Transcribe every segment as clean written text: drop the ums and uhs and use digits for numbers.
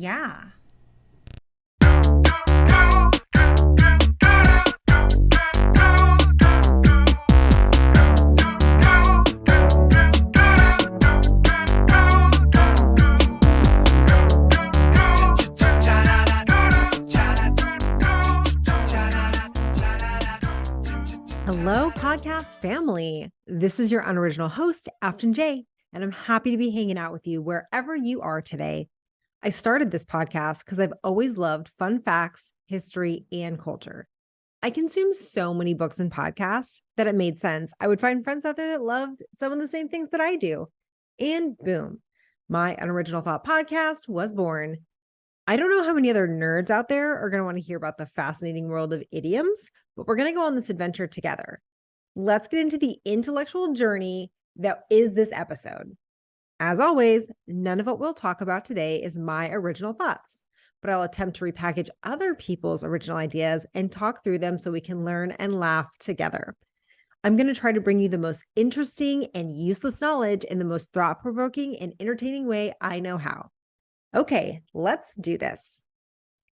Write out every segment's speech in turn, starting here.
Yeah. Hello, podcast family. This is your unoriginal host, Afton J, and I'm happy to be hanging out with you wherever you are today. I started this podcast because I've always loved fun facts, history, and culture. I consume so many books and podcasts that it made sense I would find friends out there that loved some of the same things that I do. And boom, my Unoriginal Thought podcast was born. I don't know how many other nerds out there are going to want to hear about the fascinating world of idioms, but we're going to go on this adventure together. Let's get into the intellectual journey that is this episode. As always, none of what we'll talk about today is my original thoughts, but I'll attempt to repackage other people's original ideas and talk through them so we can learn and laugh together. I'm going to try to bring you the most interesting and useless knowledge in the most thought-provoking and entertaining way I know how. Okay, let's do this.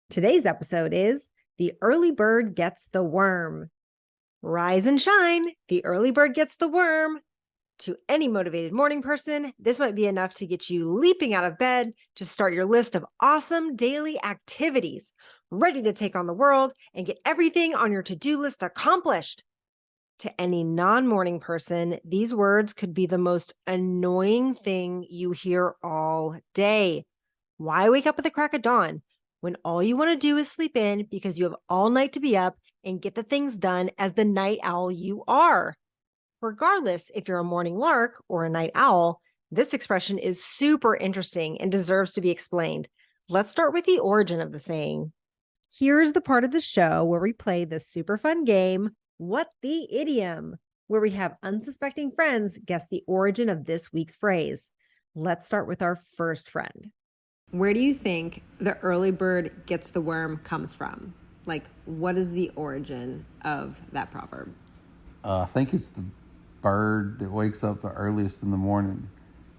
Today's episode is The Early Bird Gets the Worm. Rise and shine, the early bird gets the worm. To any motivated morning person, this might be enough to get you leaping out of bed to start your list of awesome daily activities, ready to take on the world and get everything on your to-do list accomplished. To any non-morning person, these words could be the most annoying thing you hear all day. Why wake up at the crack of dawn when all you want to do is sleep in because you have all night to be up and get the things done as the night owl you are? Regardless if you're a morning lark or a night owl, this expression is super interesting and deserves to be explained. Let's start with the origin of the saying. Here's the part of the show where we play the super fun game, What the Idiom, where we have unsuspecting friends guess the origin of this week's phrase. Let's start with our first friend. Where do you think the early bird gets the worm comes from? Like, what is the origin of that proverb? I think it's the bird that wakes up the earliest in the morning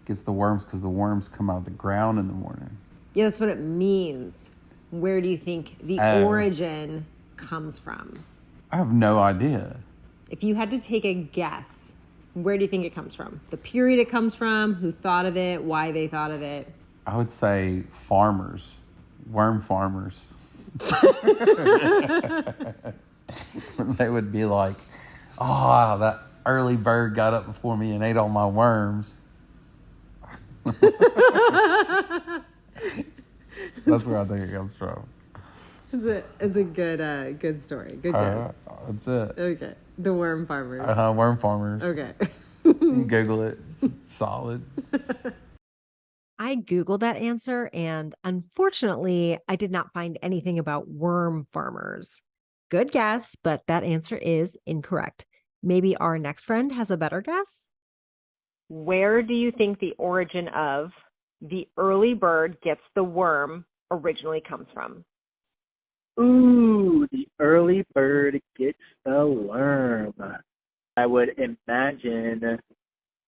gets the worms because the worms come out of the ground in the morning. Yeah, that's what it means. Where do you think the origin comes from? I have no idea. If you had to take a guess, where do you think it comes from? The period it comes from, who thought of it, why they thought of it? I would say farmers, worm farmers. They would be like, oh, that early bird got up before me and ate all my worms. That's where I think it comes from. It's a good story. Good guess. That's it. Okay. The worm farmers. Worm farmers. Okay. You can Google it. It's solid. I Googled that answer, and unfortunately, I did not find anything about worm farmers. Good guess, but that answer is incorrect. Maybe our next friend has a better guess? Where do you think the origin of the early bird gets the worm originally comes from? Ooh, the early bird gets the worm. I would imagine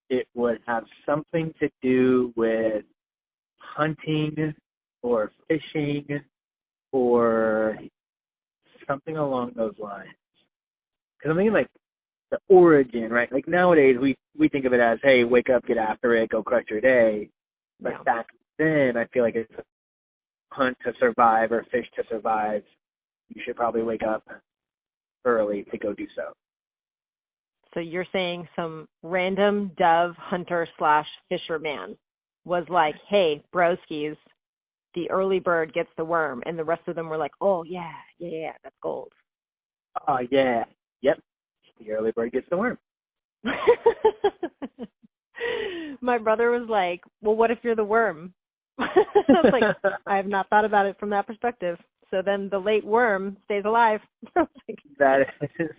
it would have something to do with hunting or fishing or something along those lines. Because I'm thinking like the origin, right? Like nowadays we think of it as, hey, wake up, get after it, go crush your day. But back then, I feel like it's hunt to survive or fish to survive. You should probably wake up early to go do so. So you're saying some random dove hunter / fisherman was like, hey, broskies, the early bird gets the worm. And the rest of them were like, oh, yeah, that's gold. Oh, yeah. Yep. The early bird gets the worm. My brother was like, well, what if you're the worm? I was like, I have not thought about it from that perspective. So then the late worm stays alive. That is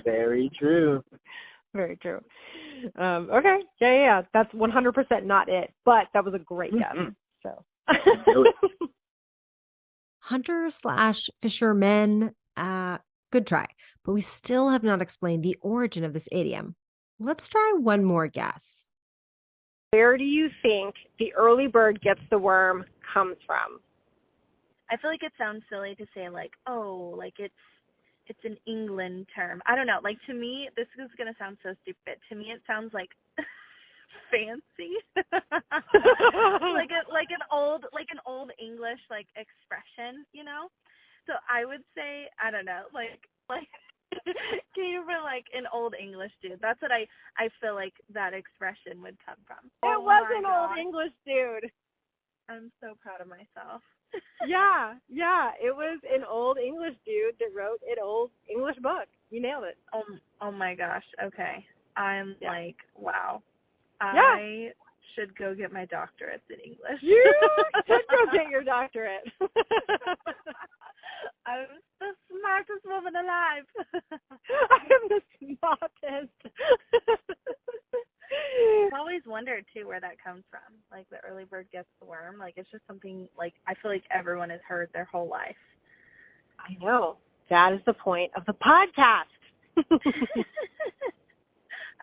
very true. Very true. Okay. Yeah. That's 100% not it, but that was a great guess. So. Hunter / fishermen, good try, but we still have not explained the origin of this idiom. Let's try one more guess. Where do you think the early bird gets the worm comes from? I feel like it sounds silly to say like, oh, like it's an England term. I don't know. Like to me, this is gonna sound so stupid. To me, it sounds like fancy, like an old English like expression, you know. So I would say, I don't know, like came from like an old English dude. That's what I feel like that expression would come from. It was an old English dude. I'm so proud of myself. Yeah, it was an old English dude that wrote an old English book. You nailed it. Oh my gosh. Okay. I'm like, wow. Yeah. I should go get my doctorate in English. You should go get your doctorate. I'm the smartest woman alive. I am the smartest. I've always wondered too where that comes from. Like the early bird gets the worm. Like it's just something like I feel like everyone has heard their whole life. I know. That is the point of the podcast.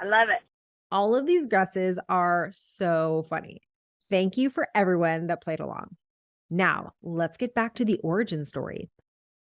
I love it. All of these guesses are so funny. Thank you for everyone that played along. Now, let's get back to the origin story.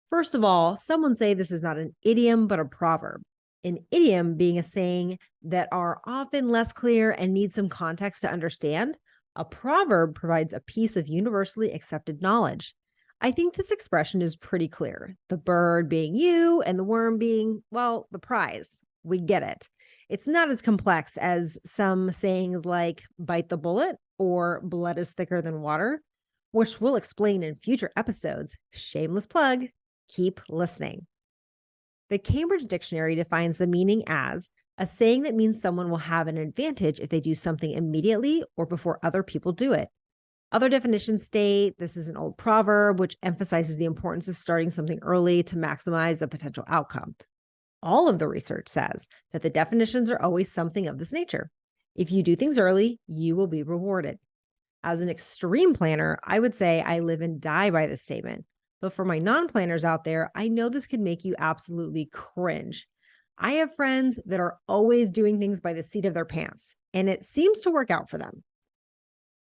First of all, some would say this is not an idiom, but a proverb. An idiom being a saying that are often less clear and need some context to understand. A proverb provides a piece of universally accepted knowledge. I think this expression is pretty clear. The bird being you and the worm being, well, the prize. We get it. It's not as complex as some sayings like bite the bullet or blood is thicker than water, which we'll explain in future episodes. Shameless plug. Keep listening. The Cambridge Dictionary defines the meaning as a saying that means someone will have an advantage if they do something immediately or before other people do it. Other definitions state this is an old proverb which emphasizes the importance of starting something early to maximize the potential outcome. All of the research says that the definitions are always something of this nature. If you do things early, you will be rewarded. As an extreme planner, I would say I live and die by this statement. But for my non-planners out there, I know this could make you absolutely cringe. I have friends that are always doing things by the seat of their pants, and it seems to work out for them.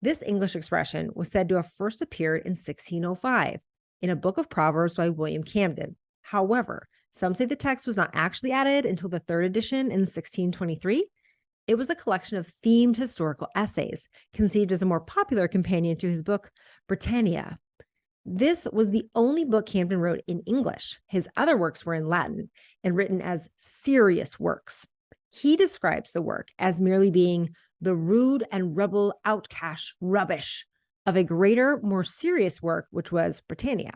This English expression was said to have first appeared in 1605 in a book of Proverbs by William Camden. However, some say the text was not actually added until the third edition in 1623. It was a collection of themed historical essays, conceived as a more popular companion to his book, Britannia. This was the only book Camden wrote in English. His other works were in Latin and written as serious works. He describes the work as merely being the rude and rebel outcast rubbish of a greater, more serious work, which was Britannia.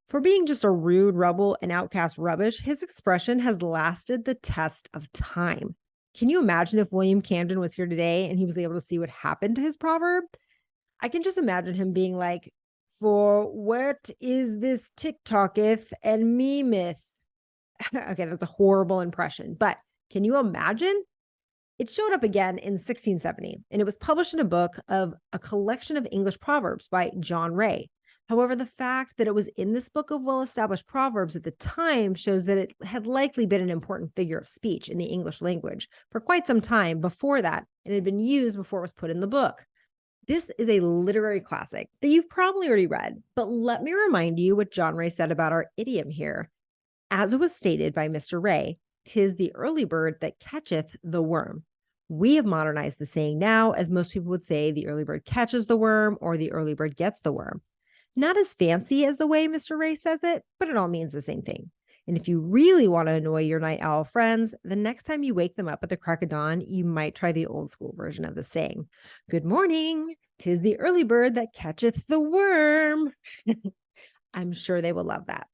For being just a rude rebel and outcast rubbish, his expression has lasted the test of time. Can you imagine if William Camden was here today and he was able to see what happened to his proverb? I can just imagine him being like, for what is this TikToketh and memeth? Okay, that's a horrible impression, but can you imagine? It showed up again in 1670, and it was published in a book of a collection of English proverbs by John Ray. However, the fact that it was in this book of well-established proverbs at the time shows that it had likely been an important figure of speech in the English language for quite some time before that, and had been used before it was put in the book. This is a literary classic that you've probably already read, but let me remind you what John Ray said about our idiom here. As it was stated by Mr. Ray, 'tis the early bird that catcheth the worm. We have modernized the saying now, as most people would say the early bird catches the worm or the early bird gets the worm. Not as fancy as the way Mr. Ray says it, but it all means the same thing. And if you really want to annoy your night owl friends, the next time you wake them up at the crack of dawn, you might try the old school version of the saying. Good morning, 'tis the early bird that catcheth the worm. I'm sure they will love that.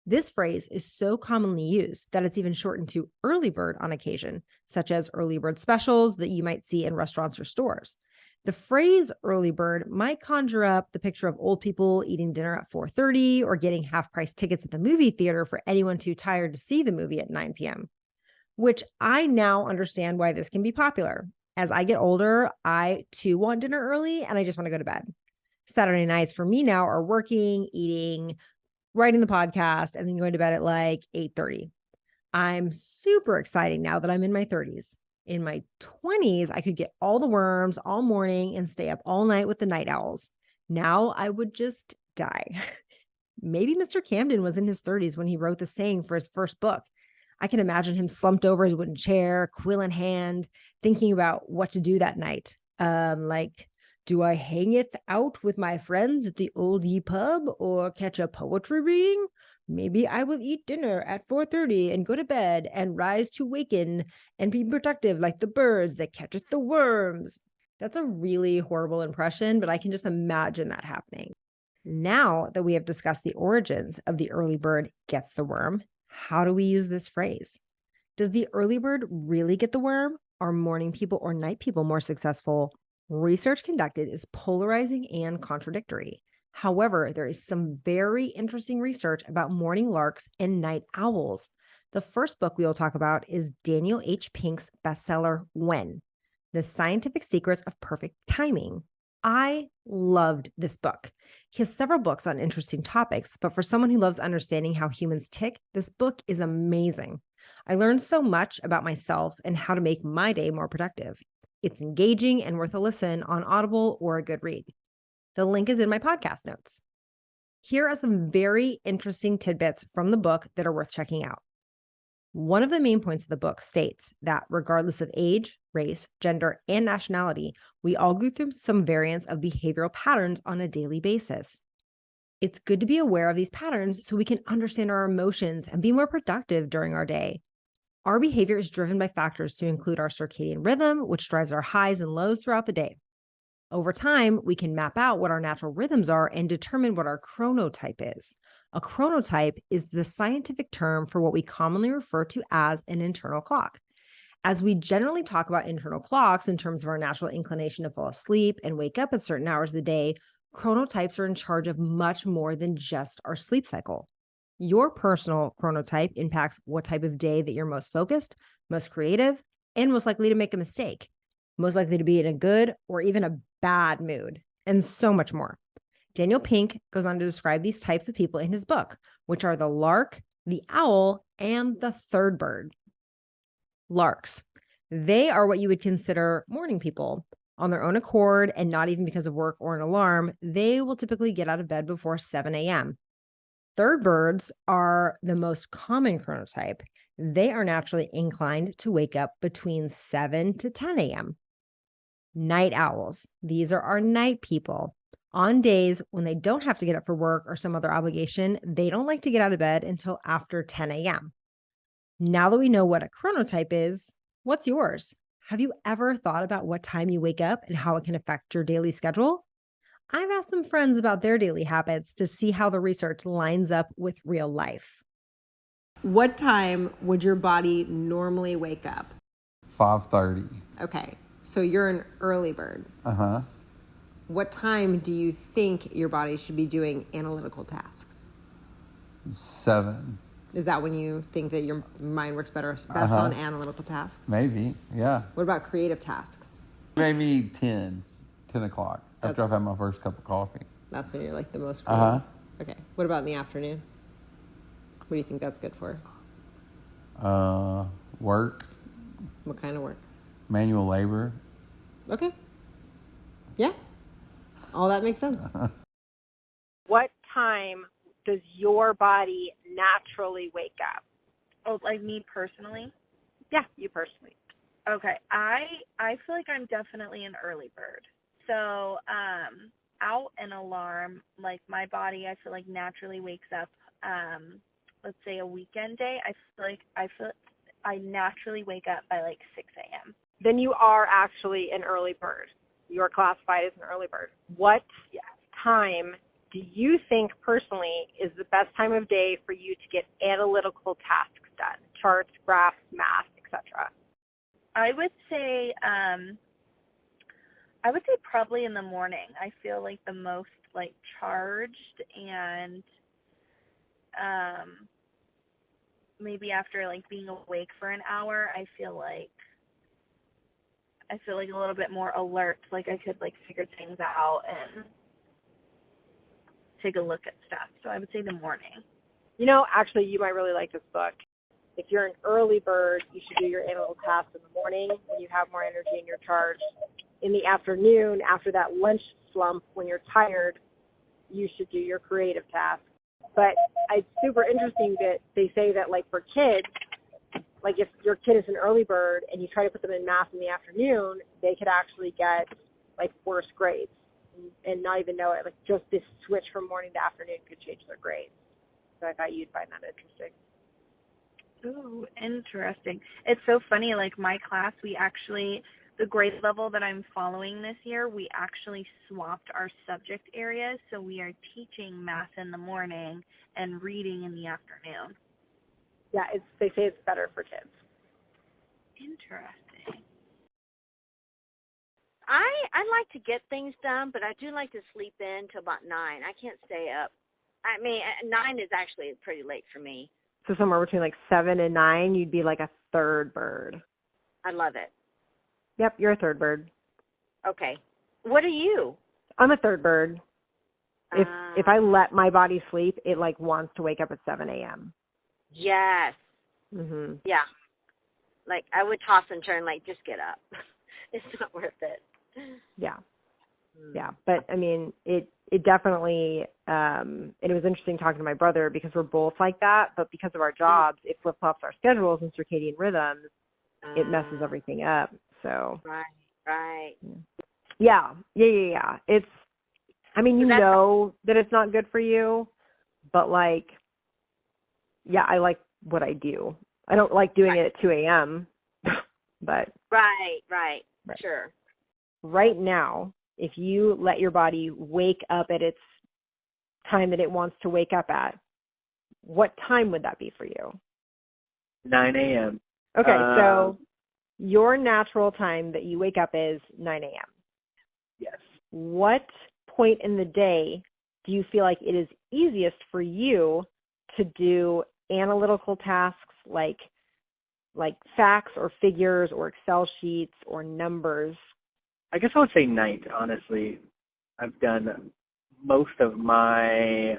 This phrase is so commonly used that it's even shortened to early bird on occasion, such as early bird specials that you might see in restaurants or stores. The phrase early bird might conjure up the picture of old people eating dinner at 4:30 or getting half-price tickets at the movie theater for anyone too tired to see the movie at 9 p.m., which I now understand why this can be popular. As I get older, I too want dinner early and I just want to go to bed. Saturday nights for me now are working, eating, writing the podcast, and then going to bed at like 8:30. I'm super excited now that I'm in my 30s. In my 20s, I could get all the worms all morning and stay up all night with the night owls. Now I would just die. Maybe Mr. Camden was in his 30s when he wrote the saying for his first book. I can imagine him slumped over his wooden chair, quill in hand, thinking about what to do that night. Do I hang it out with my friends at the old ye pub or catch a poetry reading? Maybe I will eat dinner at 4:30 and go to bed and rise to waken and be productive like the birds that catcheth the worms. That's a really horrible impression, but I can just imagine that happening. Now that we have discussed the origins of the early bird gets the worm, how do we use this phrase? Does the early bird really get the worm? Are morning people or night people more successful? Research conducted is polarizing and contradictory. However, there is some very interesting research about morning larks and night owls. The first book we will talk about is Daniel H. Pink's bestseller, When? The Scientific Secrets of Perfect Timing. I loved this book. He has several books on interesting topics, but for someone who loves understanding how humans tick, this book is amazing. I learned so much about myself and how to make my day more productive. It's engaging and worth a listen on Audible or a good read. The link is in my podcast notes. Here are some very interesting tidbits from the book that are worth checking out. One of the main points of the book states that regardless of age, race, gender, and nationality, we all go through some variants of behavioral patterns on a daily basis. It's good to be aware of these patterns so we can understand our emotions and be more productive during our day. Our behavior is driven by factors to include our circadian rhythm, which drives our highs and lows throughout the day. Over time, we can map out what our natural rhythms are and determine what our chronotype is. A chronotype is the scientific term for what we commonly refer to as an internal clock. As we generally talk about internal clocks in terms of our natural inclination to fall asleep and wake up at certain hours of the day, chronotypes are in charge of much more than just our sleep cycle. Your personal chronotype impacts what type of day that you're most focused, most creative, and most likely to make a mistake, most likely to be in a good or even a bad mood, and so much more. Daniel Pink goes on to describe these types of people in his book, which are the lark, the owl, and the third bird. Larks. They are what you would consider morning people. On their own accord and not even because of work or an alarm, they will typically get out of bed before 7 a.m. Third birds are the most common chronotype. They are naturally inclined to wake up between 7 to 10 a.m. Night owls. These are our night people. On days when they don't have to get up for work or some other obligation, they don't like to get out of bed until after 10 a.m. Now that we know what a chronotype is, what's yours? Have you ever thought about what time you wake up and how it can affect your daily schedule? I've asked some friends about their daily habits to see how the research lines up with real life. What time would your body normally wake up? 5:30. Okay, so you're an early bird. Uh-huh. What time do you think your body should be doing analytical tasks? 7. Is that when you think that your mind works best on analytical tasks? Maybe, yeah. What about creative tasks? Maybe 10 o'clock after I've had my first cup of coffee. That's when you're like the most creative. Okay. What about in the afternoon? What do you think that's good for? Work. What kind of work? Manual labor. Okay. Yeah. All that makes sense. What time does your body naturally wake up? Oh, like me personally? Yeah, you personally. Okay. I feel like I'm definitely an early bird. So, out an alarm, like my body, I feel like naturally wakes up, let's say a weekend day, I feel I naturally wake up by like 6 a.m. Then you are actually an early bird. You are classified as an early bird. What time do you think personally is the best time of day for you to get analytical tasks done? Charts, graphs, math, etc. I would say probably in the morning. I feel like the most like charged, and maybe after like being awake for an hour, I feel like a little bit more alert, like I could like figure things out and take a look at stuff. So I would say the morning. You know, actually, you might really like this book. If you're an early bird, you should do your analytical tasks in the morning when you have more energy and you're charged. In the afternoon, after that lunch slump, when you're tired, you should do your creative tasks. But it's super interesting that they say that, like, for kids, like if your kid is an early bird and you try to put them in math in the afternoon, they could actually get like worse grades and not even know it. Like just this switch from morning to afternoon could change their grades. So I thought you'd find that interesting. Ooh, interesting. It's so funny, like my class, the grade level that I'm following this year, we actually swapped our subject areas. So we are teaching math in the morning and reading in the afternoon. Yeah, they say it's better for kids. Interesting. I like to get things done, but I do like to sleep in till about 9. I can't stay up. I mean, 9 is actually pretty late for me. So somewhere between like 7 and 9, you'd be like a third bird. I love it. Yep, you're a third bird. Okay. What are you? I'm a third bird. If I let my body sleep, it like wants to wake up at 7 a.m. Yes. Mhm. Yeah. Like I would toss and turn, like just get up. It's not worth it. Yeah. Yeah. But I mean, it definitely, and it was interesting talking to my brother because we're both like that, but because of our jobs, it flip-flops our schedules and circadian rhythms. It messes everything up. So. Right. Yeah. It's, I mean, you know that it's not good for you, but like, yeah, I like what I do. I don't like doing it at 2 a.m., but. Right. Sure. Right now, if you let your body wake up at its time that it wants to wake up at, what time would that be for you? 9 a.m. Okay, so your natural time that you wake up is 9 a.m. Yes. What point in the day do you feel like it is easiest for you to do analytical tasks like facts or figures or Excel sheets or numbers? I guess I would say night, honestly. I've done most of my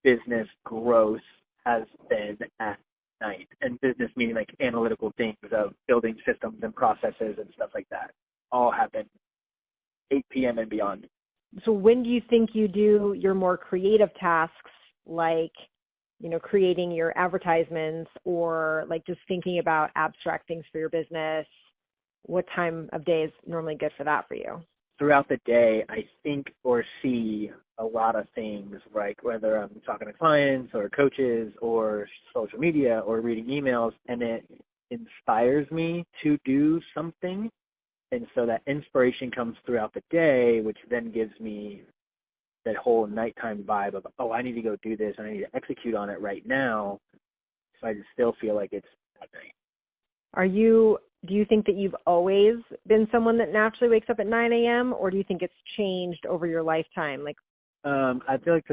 business growth has been at night. And business meaning like analytical things of building systems and processes and stuff like that. All happen 8 p.m. and beyond. So when do you think you do your more creative tasks like, you know, creating your advertisements or like just thinking about abstract things for your business? What time of day is normally good for that for you? Throughout the day, I think or see a lot of things, like whether I'm talking to clients or coaches or social media or reading emails, and it inspires me to do something. And so that inspiration comes throughout the day, which then gives me that whole nighttime vibe of, oh, I need to go do this, and I need to execute on it right now. So I just still feel like it's at night. Do you think that you've always been someone that naturally wakes up at 9 a.m. or do you think it's changed over your lifetime? Like, I feel like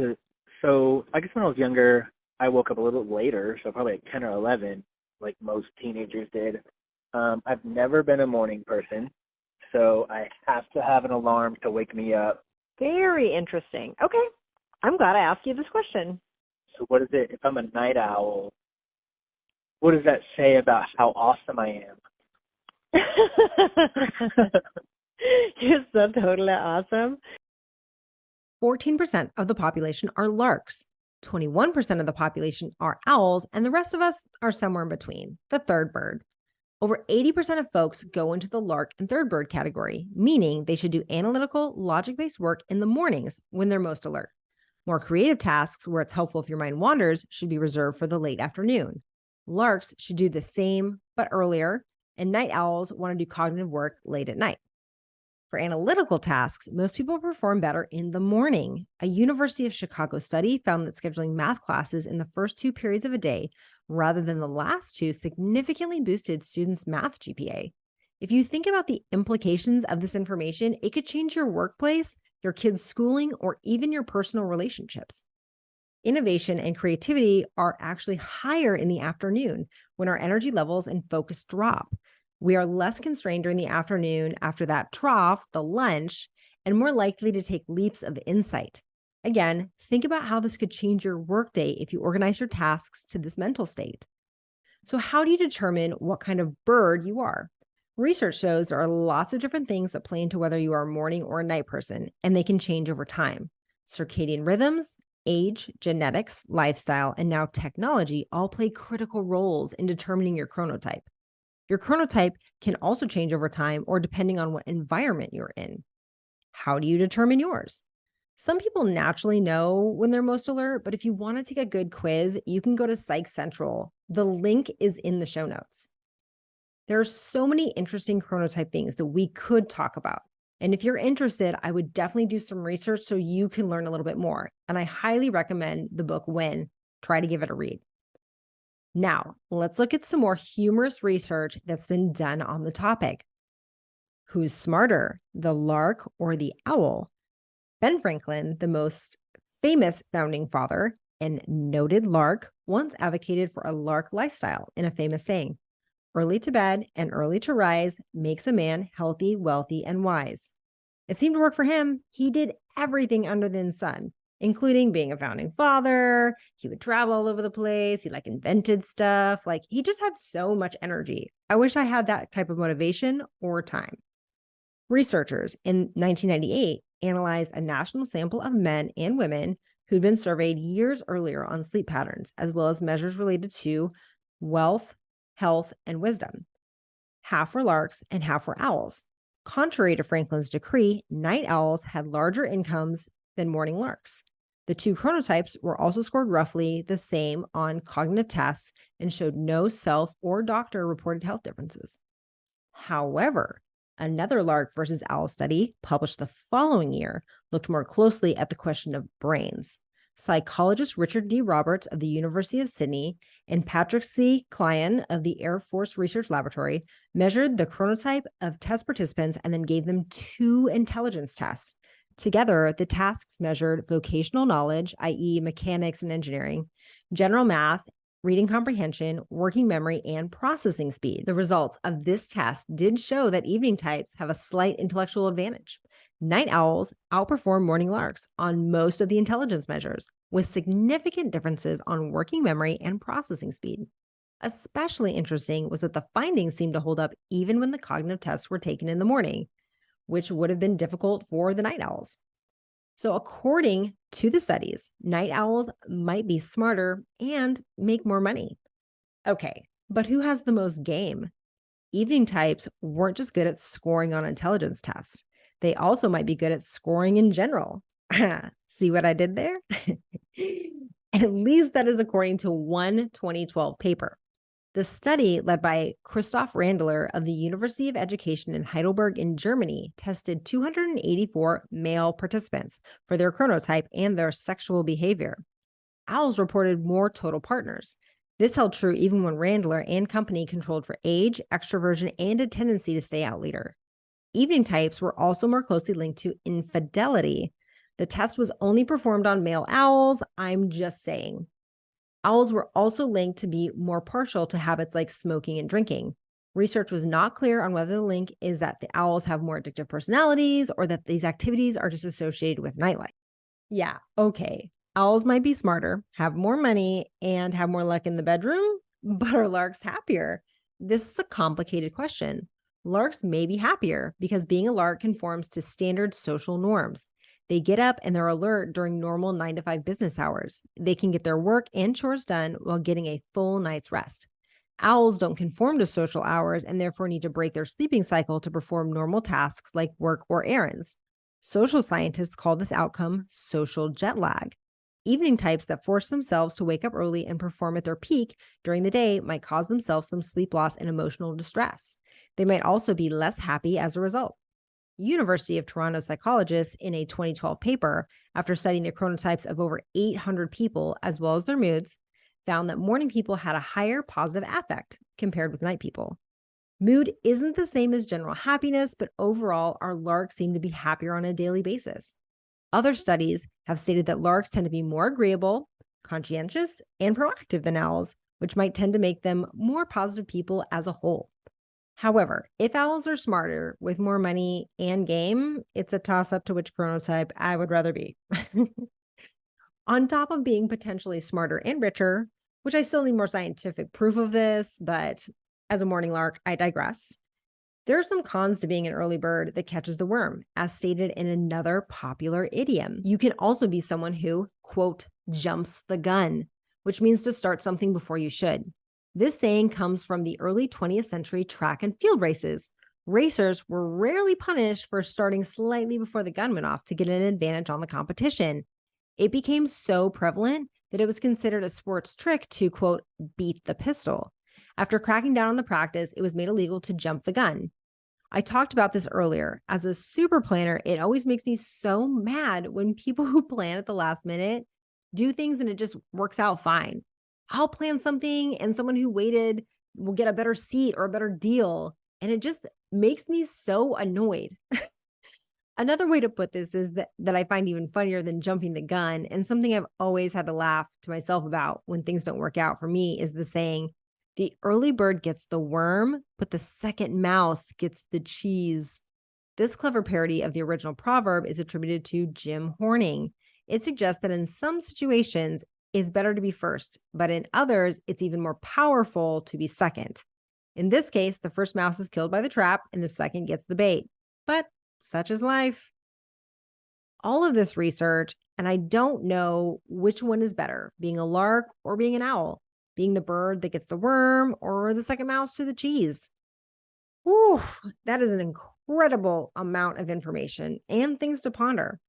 so I guess when I was younger, I woke up a little later, so probably like 10 or 11, like most teenagers did. I've never been a morning person, so I have to have an alarm to wake me up. Very interesting. Okay. I'm glad I asked you this question. So what is it, if I'm a night owl, what does that say about how awesome I am? You're so totally awesome. 14% of the population are larks, 21% of the population are owls, and the rest of us are somewhere in between, the third bird. Over 80% of folks go into the lark and third bird category, meaning they should do analytical, logic-based work in the mornings when they're most alert. More creative tasks, where it's helpful if your mind wanders, should be reserved for the late afternoon. Larks should do the same, but earlier, and night owls want to do cognitive work late at night. For analytical tasks, most people perform better in the morning. A University of Chicago study found that scheduling math classes in the first 2 periods of a day rather than the last 2 significantly boosted students' math GPA. If you think about the implications of this information, it could change your workplace, your kids' schooling, or even your personal relationships. Innovation and creativity are actually higher in the afternoon when our energy levels and focus drop. We are less constrained during the afternoon after that trough, the lunch, and more likely to take leaps of insight. Again, think about how this could change your workday if you organize your tasks to this mental state. So how do you determine what kind of bird you are? Research shows there are lots of different things that play into whether you are a morning or a night person, and they can change over time. Circadian rhythms, age, genetics, lifestyle, and now technology all play critical roles in determining your chronotype. Your chronotype can also change over time or depending on what environment you're in. How do you determine yours? Some people naturally know when they're most alert, but if you want to take a good quiz, you can go to Psych Central. The link is in the show notes. There are so many interesting chronotype things that we could talk about. And if you're interested, I would definitely do some research so you can learn a little bit more. And I highly recommend the book When. Try to give it a read. Now, let's look at some more humorous research that's been done on the topic. Who's smarter, the lark or the owl? Ben Franklin, the most famous founding father and noted lark, once advocated for a lark lifestyle in a famous saying. Early to bed and early to rise makes a man healthy, wealthy, and wise. It seemed to work for him. He did everything under the sun, including being a founding father. He would travel all over the place. He invented stuff. He just had so much energy. I wish I had that type of motivation or time. Researchers in 1998 analyzed a national sample of men and women who'd been surveyed years earlier on sleep patterns, as well as measures related to wealth, health, and wisdom. Half were larks and half were owls. Contrary to Franklin's decree, night owls had larger incomes than morning larks. The two chronotypes were also scored roughly the same on cognitive tests and showed no self or doctor-reported health differences. However, another lark versus owl study published the following year looked more closely at the question of brains. Psychologist Richard D. Roberts of the University of Sydney and Patrick C. Klyan of the Air Force Research Laboratory measured the chronotype of test participants and then gave them 2 intelligence tests. Together, the tasks measured vocational knowledge, i.e. mechanics and engineering, general math, reading comprehension, working memory, and processing speed. The results of this test did show that evening types have a slight intellectual advantage. Night owls outperform morning larks on most of the intelligence measures, with significant differences on working memory and processing speed. Especially interesting was that the findings seemed to hold up even when the cognitive tests were taken in the morning, which would have been difficult for the night owls. So according to the studies, night owls might be smarter and make more money. Okay, but who has the most game? Evening types weren't just good at scoring on intelligence tests. They also might be good at scoring in general. See what I did there? At least that is according to one 2012 paper. The study, led by Christoph Randler of the University of Education in Heidelberg in Germany, tested 284 male participants for their chronotype and their sexual behavior. Owls reported more total partners. This held true even when Randler and company controlled for age, extroversion, and a tendency to stay out later. Evening types were also more closely linked to infidelity. The test was only performed on male owls. I'm just saying. Owls were also linked to be more partial to habits like smoking and drinking. Research was not clear on whether the link is that the owls have more addictive personalities or that these activities are just associated with nightlife. Yeah, okay. Owls might be smarter, have more money, and have more luck in the bedroom, but are larks happier? This is a complicated question. Larks may be happier because being a lark conforms to standard social norms. They get up and they're alert during normal 9 to 5 business hours. They can get their work and chores done while getting a full night's rest. Owls don't conform to social hours and therefore need to break their sleeping cycle to perform normal tasks like work or errands. Social scientists call this outcome social jet lag. Evening types that force themselves to wake up early and perform at their peak during the day might cause themselves some sleep loss and emotional distress. They might also be less happy as a result. University of Toronto psychologists in a 2012 paper, after studying the chronotypes of over 800 people as well as their moods, found that morning people had a higher positive affect compared with night people. Mood isn't the same as general happiness, but overall, our larks seem to be happier on a daily basis. Other studies have stated that larks tend to be more agreeable, conscientious, and proactive than owls, which might tend to make them more positive people as a whole. However, if owls are smarter with more money and game, it's a toss-up to which chronotype I would rather be. On top of being potentially smarter and richer, which I still need more scientific proof of this, but as a morning lark, I digress. There are some cons to being an early bird that catches the worm, as stated in another popular idiom. You can also be someone who, quote, jumps the gun, which means to start something before you should. This saying comes from the early 20th century track and field races. Racers were rarely punished for starting slightly before the gun went off to get an advantage on the competition. It became so prevalent that it was considered a sports trick to, quote, beat the pistol. After cracking down on the practice, it was made illegal to jump the gun. I talked about this earlier. As a super planner, it always makes me so mad when people who plan at the last minute do things and it just works out fine. I'll plan something and someone who waited will get a better seat or a better deal. And it just makes me so annoyed. Another way to put this is that I find even funnier than jumping the gun, and something I've always had to laugh to myself about when things don't work out for me, is the saying, the early bird gets the worm, but the second mouse gets the cheese. This clever parody of the original proverb is attributed to Jim Horning. It suggests that in some situations, it's better to be first, but in others, it's even more powerful to be second. In this case, the first mouse is killed by the trap and the second gets the bait. But such is life. All of this research, and I don't know which one is better, being a lark or being an owl, being the bird that gets the worm or the second mouse to the cheese. Whew, that is an incredible amount of information and things to ponder.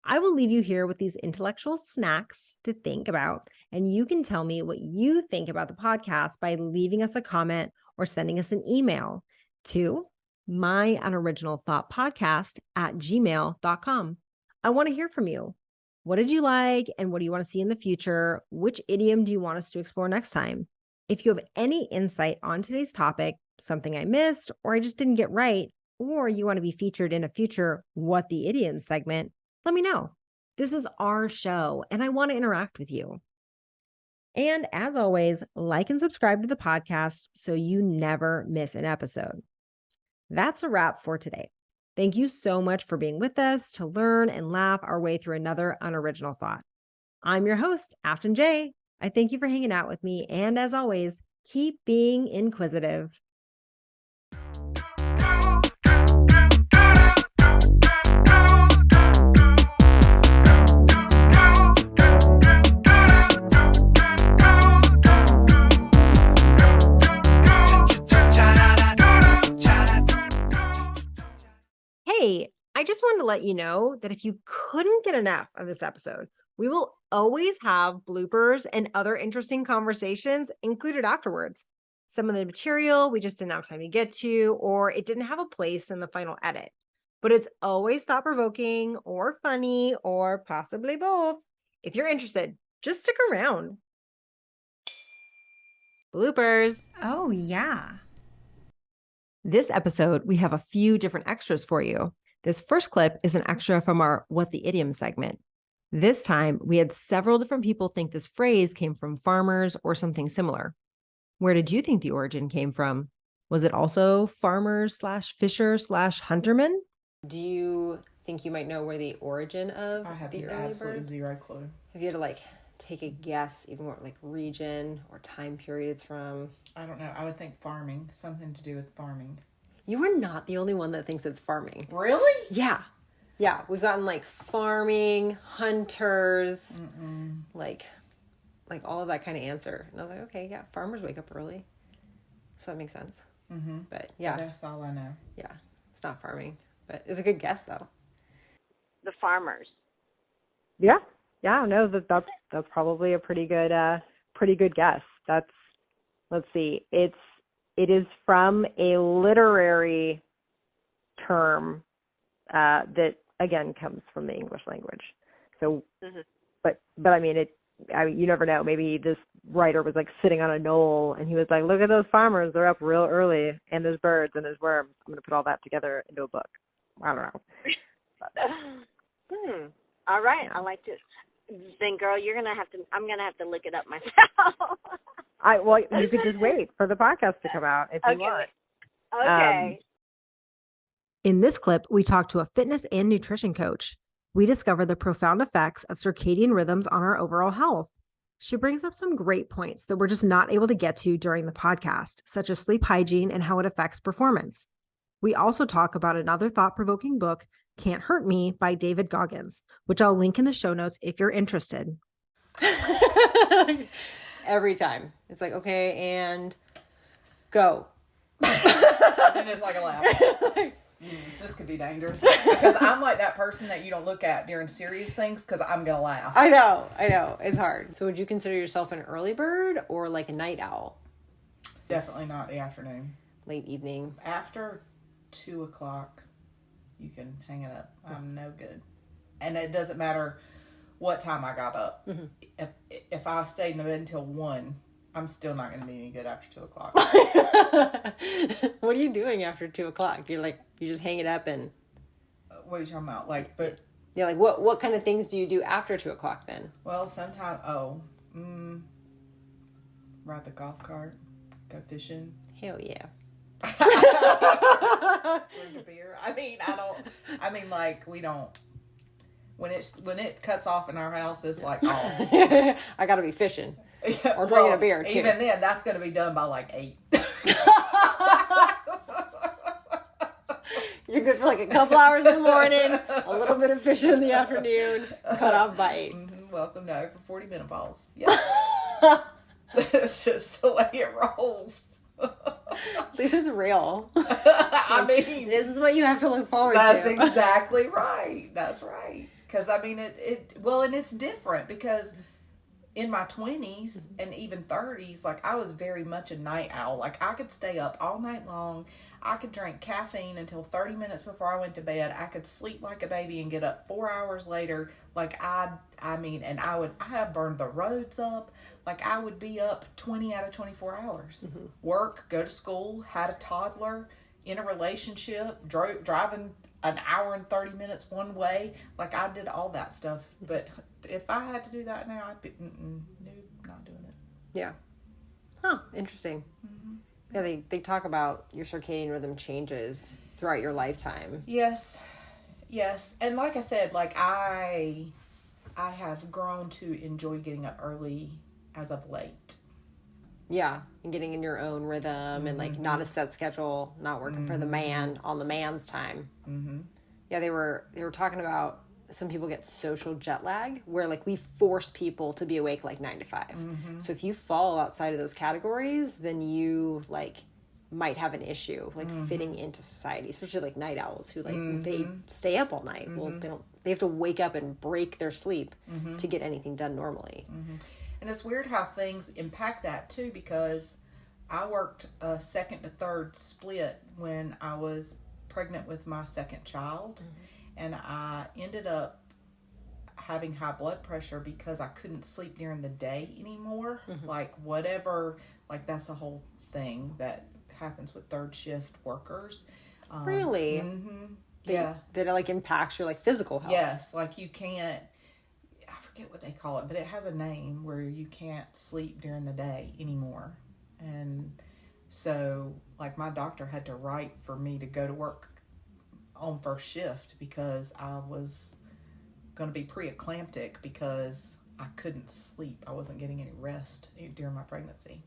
I will leave you here with these intellectual snacks to think about, and you can tell me what you think about the podcast by leaving us a comment or sending us an email to myunoriginalthoughtpodcast@gmail.com. I want to hear from you. What did you like and what do you want to see in the future? Which idiom do you want us to explore next time? If you have any insight on today's topic, something I missed or I just didn't get right, or you want to be featured in a future What the Idiom segment, let me know. This is our show and I want to interact with you. And as always, like and subscribe to the podcast so you never miss an episode. That's a wrap for today. Thank you so much for being with us to learn and laugh our way through another unoriginal thought. I'm your host, Afton J. I thank you for hanging out with me. And as always, keep being inquisitive. Hey, I just wanted to let you know that if you couldn't get enough of this episode, we will always have bloopers and other interesting conversations included afterwards. Some of the material we just didn't have time to get to, or it didn't have a place in the final edit. But it's always thought-provoking or funny or possibly both. If you're interested, just stick around. Bloopers. Oh, yeah. This episode, we have a few different extras for you. This first clip is an extra from our What the Idiom segment. This time, we had several different people think this phrase came from farmers or something similar. Where did you think the origin came from? Was it also farmers/fisher/huntermen? Do you think you might know where the origin of I have the early absolutely bird? zero clue. Have you had to take a guess, even what region or time period it's from? I don't know. I would think farming, something to do with farming. You are not the only one that thinks it's farming. Really? Yeah. We've gotten farming, hunters, like all of that kind of answer. And I was like, okay, yeah, farmers wake up early. So that makes sense. Mm-hmm. But yeah. That's all I know. Yeah, it's not farming, but it's a good guess though. The farmers. Yeah. No, that's probably a pretty good guess. Let's see. It is from a literary term that again comes from the English language. So, but I mean, you never know. Maybe this writer was sitting on a knoll and he was like, "Look at those farmers! They're up real early, and there's birds and there's worms. I'm going to put all that together into a book." I don't know. All right, I like it. Then, girl, I'm gonna have to look it up myself. You could just wait for the podcast to come out if you want. Okay. In this clip, we talked to a fitness and nutrition coach. We discover the profound effects of circadian rhythms on our overall health. She brings up some great points that we're just not able to get to during the podcast, such as sleep hygiene and how it affects performance. We also talk about another thought-provoking book, Can't Hurt Me by David Goggins, which I'll link in the show notes if you're interested. Every time. It's like, okay, and go. And it's like a laugh. This could be dangerous. Because I'm like that person that you don't look at during serious things because I'm going to laugh. I know. It's hard. So would you consider yourself an early bird or like a night owl? Definitely not the afternoon. Late evening. After 2 o'clock, you can hang it up. I'm no good. And it doesn't matter what time I got up. Mm-hmm. If I stayed in the bed until 1, I'm still not going to be any good after 2 o'clock. What are you doing after 2 o'clock? You're like, you just hang it up and... What are you talking about? Like, but... Yeah, like what kind of things do you do after 2 o'clock then? Well, sometimes, ride the golf cart, go fishing. Hell yeah. Drink a beer. We don't... When it cuts off in our house, it's like, oh. I gotta be fishing. Or drinking a beer, too. Even then, that's going to be done by like 8. You're good for like a couple hours in the morning, a little bit of fishing in the afternoon, cut off by 8. Mm-hmm. Welcome to over 40 menopause. Yeah. It's just the way it rolls. At least it's real. I mean, this is what you have to look forward to. That's exactly right. That's right. Because, I mean, and it's different because in my 20s and even 30s, like, I was very much a night owl. Like, I could stay up all night long. I could drink caffeine until 30 minutes before I went to bed. I could sleep like a baby and get up 4 hours later. Like, I burned the roads up. Like, I would be up 20 out of 24 hours. Mm-hmm. Work, go to school, had a toddler, in a relationship, driving an hour and 30 minutes one way. Like, I did all that stuff. But if I had to do that now, I'd be, not doing it. Yeah. Huh. Interesting. Mm-hmm. Yeah, they talk about your circadian rhythm changes throughout your lifetime. Yes. And like I said, like, I have grown to enjoy getting up early as of late. Yeah, and getting in your own rhythm and like not a set schedule, not working for the man on the man's time. Mm-hmm. Yeah, they were talking about some people get social jet lag where like we force people to be awake like 9 to 5. Mm-hmm. So if you fall outside of those categories, then you like might have an issue like fitting into society, especially like night owls who like they stay up all night. Well, they have to wake up and break their sleep to get anything done normally. And it's weird how things impact that too, because I worked a second to third split when I was pregnant with my second child. And I ended up having high blood pressure because I couldn't sleep during the day anymore. Like whatever, like that's a whole thing that happens with third shift workers. Really? Yeah. That it like impacts your like physical health. Yes. Like you can't, I forget what they call it, but it has a name where you can't sleep during the day anymore. And so like my doctor had to write for me to go to work on first shift because I was going to be preeclamptic because I couldn't sleep. I wasn't getting any rest during my pregnancy.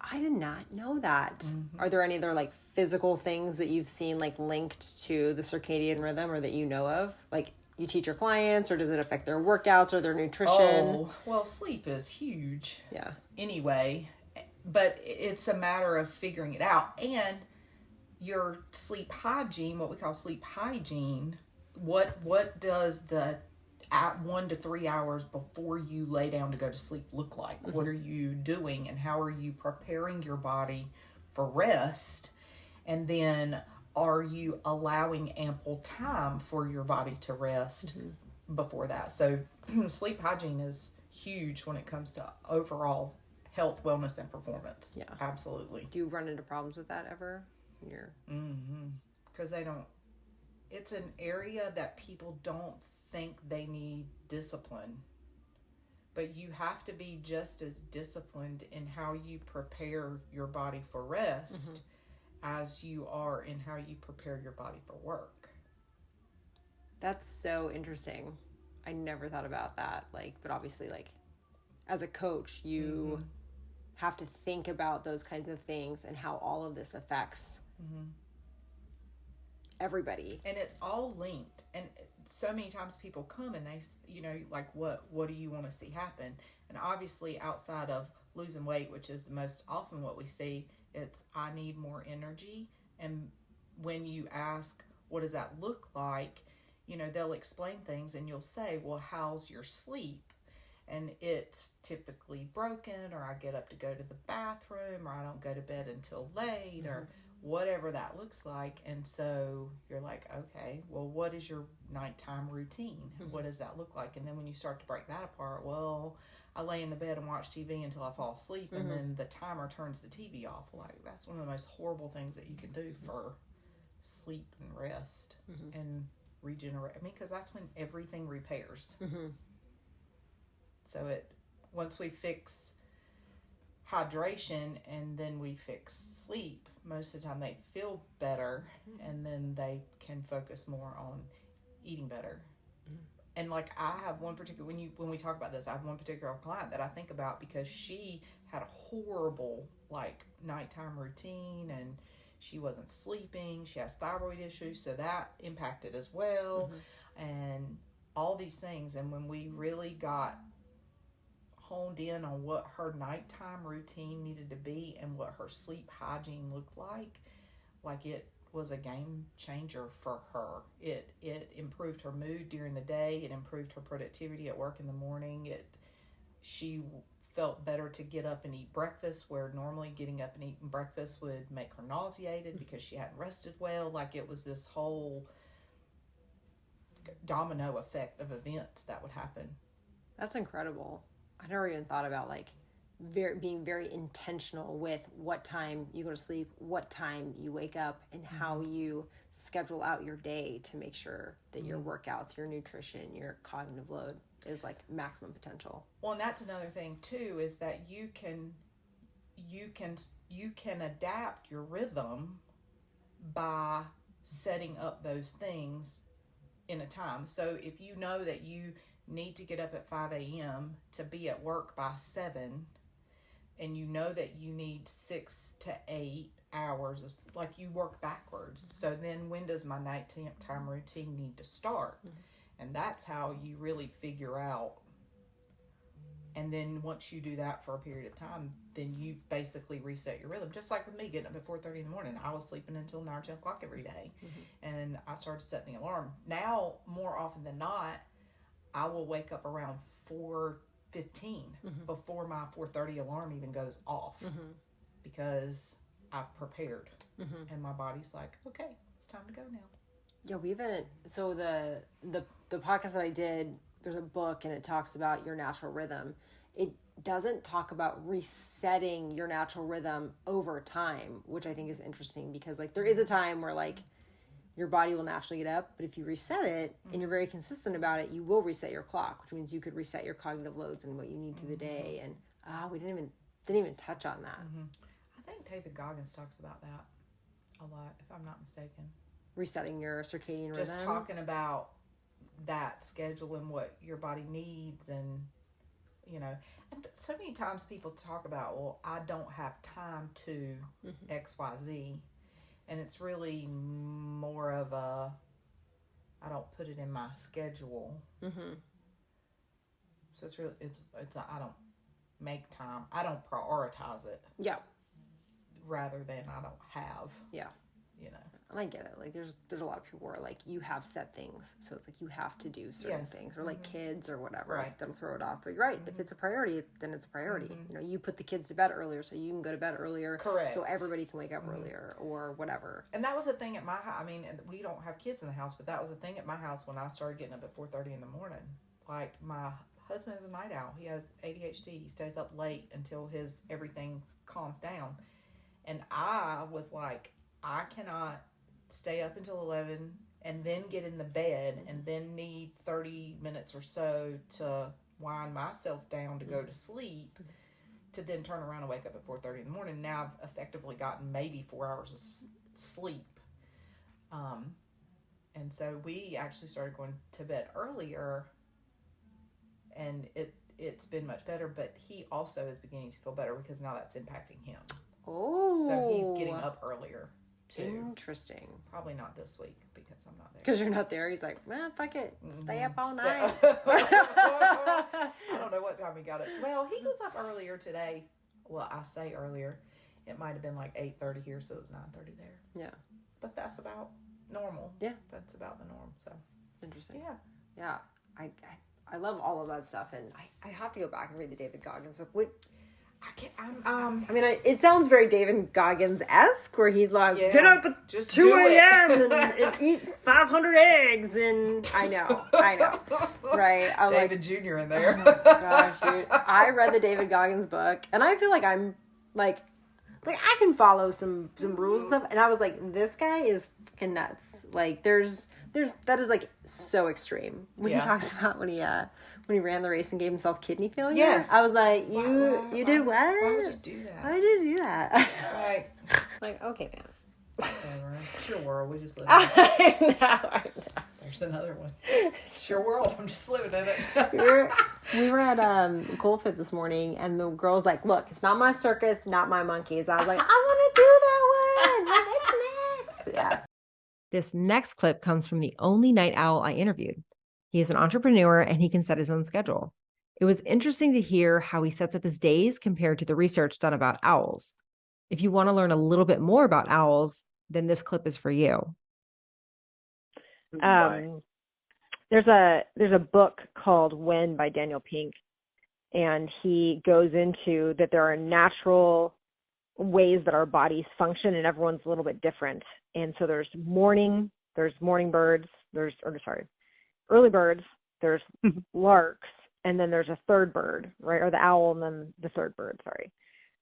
I did not know that. Are there any other like physical things that you've seen like linked to the circadian rhythm or that you know of? Like you teach your clients, or does it affect their workouts or their nutrition? Oh, well, sleep is huge. Yeah. Anyway, but it's a matter of figuring it out. And your sleep hygiene, what we call sleep hygiene, what does the 1 to 3 hours before you lay down to go to sleep look like? What are you doing, and how are you preparing your body for rest? And then are you allowing ample time for your body to rest before that? So sleep hygiene is huge when it comes to overall health, wellness, and performance. Yeah, absolutely. Do you run into problems with that ever? Because it's an area that people don't think they need discipline, but you have to be just as disciplined in how you prepare your body for rest as you are in how you prepare your body for work. That's so interesting. I never thought about that. Like, but obviously, like, as a coach, you have to think about those kinds of things and how all of this affects everybody. And it's all linked. And so many times people come and they, like, what do you want to see happen? And obviously outside of losing weight, which is most often what we see, it's I need more energy. And when you ask, what does that look like? They'll explain things and you'll say, well, how's your sleep? And it's typically broken, or I get up to go to the bathroom, or I don't go to bed until late, or whatever that looks like. And so you're like, okay, well, what is your nighttime routine? What does that look like? And then when you start to break that apart, well, I lay in the bed and watch TV until I fall asleep, and then the timer turns the TV off. Like, that's one of the most horrible things that you can do for sleep and rest and regenerate. I mean, because that's when everything repairs. So once we fix hydration and then we fix sleep, most of the time they feel better, and then they can focus more on eating better. And like, I have one particular, when we talk about this, I have one particular client that I think about because she had a horrible like nighttime routine, and she wasn't sleeping. She has thyroid issues, so that impacted as well, and all these things. And when we really got honed in on what her nighttime routine needed to be and what her sleep hygiene looked like it was a game changer for her. It improved her mood during the day. It improved her productivity at work in the morning. She felt better to get up and eat breakfast, where normally getting up and eating breakfast would make her nauseated because she hadn't rested well. Like, it was this whole domino effect of events that would happen. That's incredible. I never even thought about like being very intentional with what time you go to sleep, what time you wake up, and how you schedule out your day to make sure that your workouts, your nutrition, your cognitive load is like maximum potential. Well, and that's another thing too, is that you can adapt your rhythm by setting up those things in a time. So if you know that you need to get up at 5 a.m. to be at work by 7, and you know that you need 6 to 8 hours, like, you work backwards. So then when does my nighttime routine need to start? And that's how you really figure out. And then once you do that for a period of time, then you've basically reset your rhythm. Just like with me getting up at 4:30 in the morning. I was sleeping until 9 or 10 o'clock every day. And I started setting the alarm. Now, more often than not, I will wake up around 4:15 before my 4:30 alarm even goes off, because I've prepared, and my body's like, okay, it's time to go now. Yeah, we haven't. So the podcast that I did, there's a book and it talks about your natural rhythm. It doesn't talk about resetting your natural rhythm over time, which I think is interesting, because like there is a time where like your body will naturally get up, but if you reset it and you're very consistent about it, you will reset your clock, which means you could reset your cognitive loads and what you need through the day. And we didn't even touch on that. I think David Goggins talks about that a lot, if I'm not mistaken. Resetting your circadian rhythm. Just talking about that schedule and what your body needs, and and so many times people talk about, well, I don't have time to XYZ. And it's really more of I don't put it in my schedule. So it's really, I don't make time. I don't prioritize it. Yeah. Rather than I don't have. Yeah. And I get it. Like there's a lot of people where like you have set things, so it's like you have to do certain things, or like kids or whatever that'll throw it off. But you're right. If it's a priority, then it's a priority. You put the kids to bed earlier so you can go to bed earlier. Correct. So everybody can wake up earlier or whatever. And that was a thing at my house. I mean, we don't have kids in the house, but that was a thing at my house when I started getting up at 4:30 in the morning. Like, my husband is a night owl. He has ADHD. He stays up late until everything calms down. And I was like, I cannot stay up until 11 and then get in the bed and then need 30 minutes or so to wind myself down to go to sleep, to then turn around and wake up at 4:30 in the morning. Now I've effectively gotten maybe 4 hours of sleep. And so we actually started going to bed earlier, and it's been much better, but he also is beginning to feel better because now that's impacting him. Oh. So he's getting up earlier. too. Interesting. Probably not this week because I'm not there. Because you're not there. He's like, man, fuck it. Stay up all night. I don't know what time he got it. Well, he was up earlier today. Well, I say earlier. It might have been like 8:30 here, so it was 9:30 there. Yeah. But that's about normal. Yeah. That's about the norm. So interesting. Yeah. Yeah. I love all of that stuff, and I have to go back and read the David Goggins book. I mean, it sounds very David Goggins-esque, where he's like, get up at Just 2 a.m. and eat 500 eggs, and I know, right? I David Jr. in there. Oh my gosh, dude. I read the David Goggins book, and I feel like I'm like I can follow some rules and stuff, and I was like, this guy is fucking nuts. Like, there's that is like so extreme when he talks about when he ran the race and gave himself kidney failure. Yes. I was like, you did what? Why would you do that? Why did you do that? Right. Like, okay, man. Whatever. It's your world. We just live in it. I know. There's another one. It's your world. I'm just living in it. We were at Cool Fit this morning, and the girl's like, look, it's not my circus, not my monkeys. I was like, I want to do that one. What's next? Yeah. This next clip comes from the only night owl I interviewed. He is an entrepreneur and he can set his own schedule. It was interesting to hear how he sets up his days compared to the research done about owls. If you want to learn a little bit more about owls, then this clip is for you. There's a book called When by Daniel Pink, and he goes into that there are natural ways that our bodies function, and everyone's a little bit different. And so there's early birds, there's larks, and then there's a third bird, right? Or the owl and then the third bird, sorry.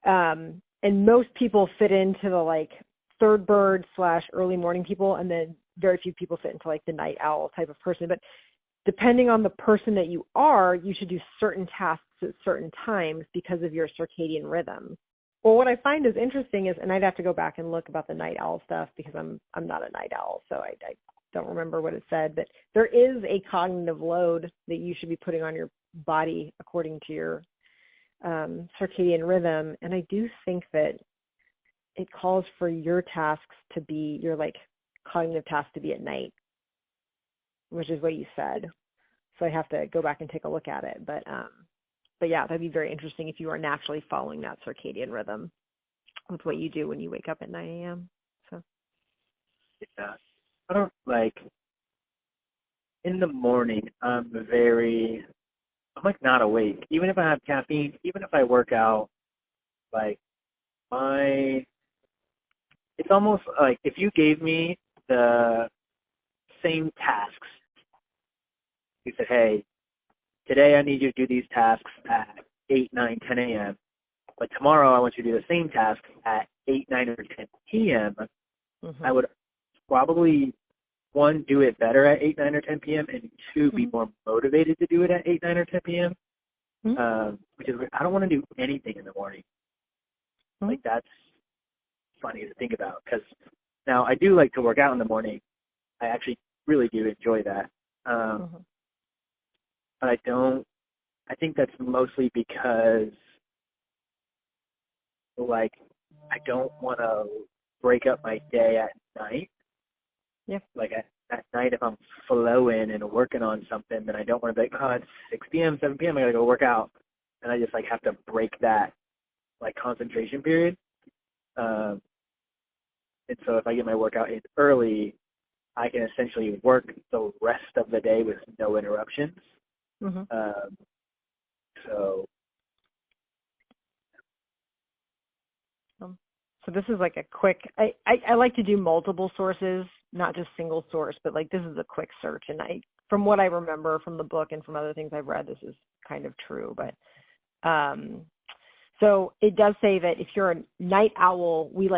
And most people fit into the like third bird / early morning people, and then very few people fit into like the night owl type of person. But depending on the person that you are, you should do certain tasks at certain times because of your circadian rhythm. Well, what I find is interesting is, and I'd have to go back and look about the night owl stuff because I'm not a night owl, so I don't remember what it said, but there is a cognitive load that you should be putting on your body according to your circadian rhythm. And I do think that it calls for your tasks to be, your like cognitive tasks to be at night, which is what you said. So I have to go back and take a look at it. But yeah, that'd be very interesting if you are naturally following that circadian rhythm with what you do when you wake up at 9 a.m. So yeah, I don't like in the morning. I'm like not awake. Even if I have caffeine, even if I work out, like it's almost like if you gave me the same tasks, you said, hey, today I need you to do these tasks at 8, 9, 10 a.m. But tomorrow I want you to do the same tasks at 8, 9, or 10 p.m. I would probably, one, do it better at 8, 9, or 10 p.m., and two, be more motivated to do it at 8, 9, or 10 p.m., which is, I don't want to do anything in the morning. Like, that's funny to think about, because now I do like to work out in the morning. I actually really do enjoy that. But I think that's mostly because, like, I don't want to break up my day at night. Yeah. Like, at night, if I'm flowing and working on something, then I don't want to be like, oh, it's 6 p.m., 7 p.m., I got to go work out. And I just, like, have to break that, like, concentration period. And so if I get my workout in early, I can essentially work the rest of the day with no interruptions. So this is like a quick, I like to do multiple sources, not just single source, but like this is a quick search. And from what I remember from the book and from other things I've read, this is kind of true. But so it does say that if you're a night owl, we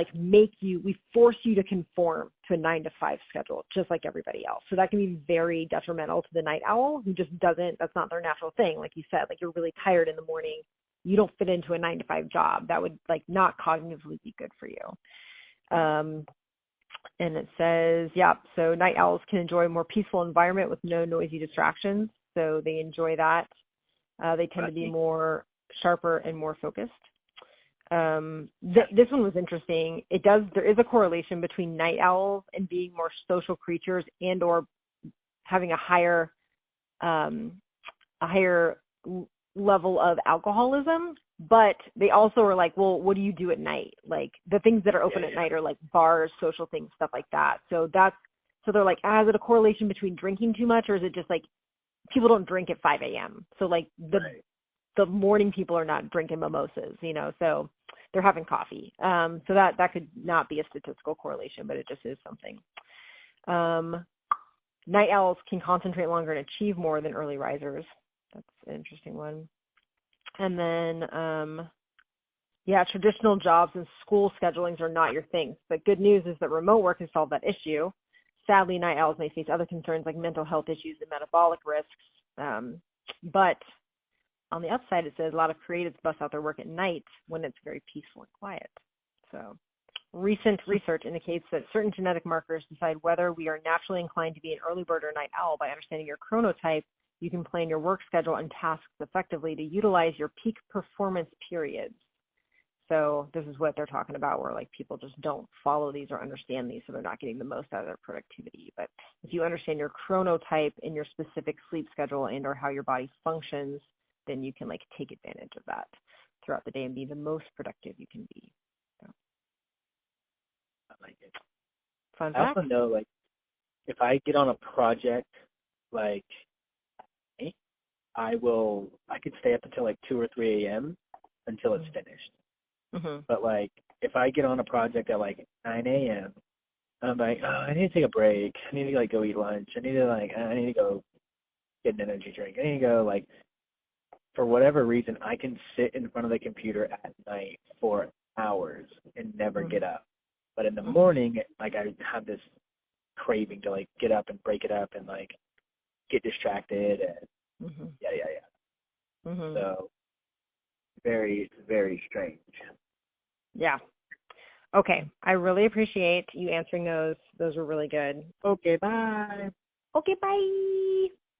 force you to conform to a 9 to 5 schedule, just like everybody else. So that can be very detrimental to the night owl who just that's not their natural thing. Like you said, like you're really tired in the morning. You don't fit into a 9 to 5 job. That would like not cognitively be good for you. And it says, so night owls can enjoy a more peaceful environment with no noisy distractions. So they enjoy that. They tend to be more sharper and more focused. This one was interesting. There is a correlation between night owls and being more social creatures and or having a higher level of alcoholism. But they also are like, well, what do you do at night? Like the things that are open at night are like bars, social things, stuff like that. So they're like, is it a correlation between drinking too much, or is it just like people don't drink at 5 a.m. So like the morning people are not drinking mimosas, you know, so they're having coffee. So that could not be a statistical correlation, but it just is something. Night owls can concentrate longer and achieve more than early risers. That's an interesting one. And then, traditional jobs and school schedulings are not your thing. But good news is that remote work has solved that issue. Sadly, night owls may face other concerns like mental health issues and metabolic risks. But on the upside, it says a lot of creatives bust out their work at night when it's very peaceful and quiet. So recent research indicates that certain genetic markers decide whether we are naturally inclined to be an early bird or night owl. By understanding your chronotype, you can plan your work schedule and tasks effectively to utilize your peak performance periods. So this is what they're talking about, where like people just don't follow these or understand these, so they're not getting the most out of their productivity. But if you understand your chronotype and your specific sleep schedule and or how your body functions, then you can like take advantage of that throughout the day and be the most productive you can be. So. I like it. Fun I fact. also know, like, if I get on a project, like, I could stay up until like 2 or 3 a.m. until it's finished. Mm-hmm. But like, if I get on a project at like 9 a.m., I'm like, oh, I need to take a break. I need to like go eat lunch. I need to go get an energy drink. I need to go like, for whatever reason, I can sit in front of the computer at night for hours and never get up. But in the morning, like I have this craving to like get up and break it up and like get distracted and So very, very strange. Yeah. Okay. I really appreciate you answering those. Those were really good. Okay, bye. Okay, bye.